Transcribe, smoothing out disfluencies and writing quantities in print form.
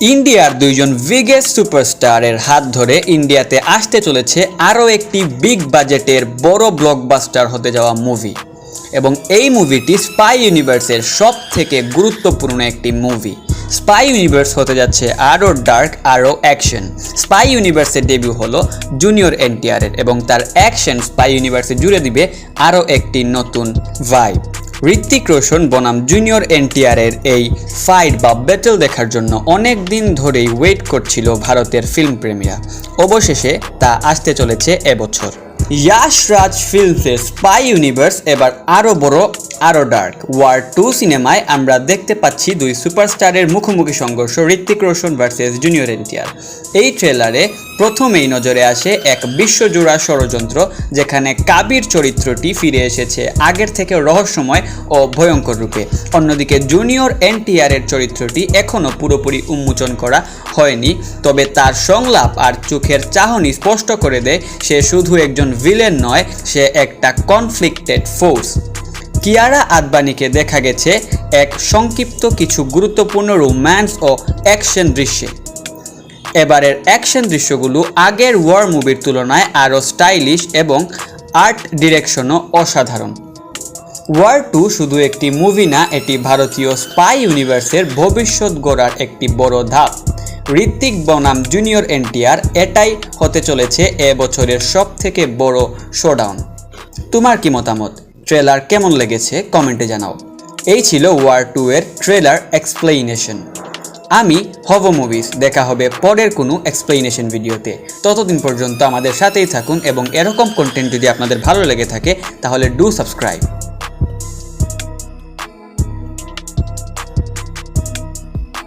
ইন্ডিয়ার দুইজন বিগেস্ট সুপারস্টারের হাত ধরে ইন্ডিয়াতে আসতে চলেছে আরও একটি বিগ বাজেটের বড় ব্লকবাস্টার হতে যাওয়া মুভি। এবং এই মুভিটি স্পাই ইউনিভার্সের সব থেকে গুরুত্বপূর্ণ একটি মুভি। স্পাই ইউনিভার্স হতে যাচ্ছে আরও ডার্ক, আরও অ্যাকশন। স্পাই ইউনিভার্সের ডেবিউ হলো জুনিয়র এনটিআরের এবং তার অ্যাকশন স্পাই ইউনিভার্সে জুড়ে দিবে আরও একটি নতুন ভাইব। ঋত্বিক রোশন বনাম জুনিয়র এনটিআরের এই ফাইট বা ব্যাটল দেখার জন্য অনেক দিন ধরেই ওয়েট করছিল ভারতের ফিল্ম প্রেমীরা। অবশেষে তা আসতে চলেছে এবছর। ইয়াশ রাজ ফিল্মসের স্পাই ইউনিভার্স এবার আরও বড়, আরও ডার্ক। ওয়ার 2 সিনেমায় আমরা দেখতে পাচ্ছি দুই সুপারস্টারের মুখোমুখি সংঘর্ষ, ঋত্বিক রোশন ভার্সেস জুনিয়র এনটিআর। এই ট্রেলারে প্রথমেই নজরে আসে এক বিশ্বজোড়া ষড়যন্ত্র, যেখানে কাবির চরিত্রটি ফিরে এসেছে আগের থেকে রহস্যময় ও ভয়ঙ্কর রূপে। অন্যদিকে জুনিয়র এনটিআরের চরিত্রটি এখনও পুরোপুরি উন্মোচন করা হয়নি, তবে তার সংলাপ আর চোখের চাহনি স্পষ্ট করে দেয় সে শুধু একজন ভিলেন নয়, সে একটা কনফ্লিক্টেড ফোর্স। কিয়ারা আদবানিকে দেখা গেছে এক সংক্ষিপ্ত কিছু গুরুত্বপূর্ণ রোম্যান্স ও অ্যাকশন দৃশ্যে। এবারের অ্যাকশন দৃশ্যগুলো আগের ওয়ার মুভির তুলনায় আরও স্টাইলিশ এবং আর্ট ডিরেকশনও অসাধারণ। ওয়ার 2 শুধু একটি মুভি না, এটি ভারতীয় স্পাই ইউনিভার্সের ভবিষ্যৎ গড়ার একটি বড় ধাপ। ঋত্বিক বনাম জুনিয়র এনটিআর, এটাই হতে চলেছে এবছরের সব থেকে বড় শোডাউন। তোমার কি মতামত? ট্রেলার কেমন লেগেছে কমেন্টে জানাও। এই ছিল ওয়ার 2 এর ট্রেলার এক্সপ্লেনেশন। আমি হব মুভিজ, দেখা হবে পরের কোনো এক্সপ্লেনেশন ভিডিওতে। ততদিন পর্যন্ত আমাদের সাথেই থাকুন এবং এরকম কন্টেন্ট যদি আপনাদের ভালো লেগে থাকে তাহলে ডু সাবস্ক্রাইব।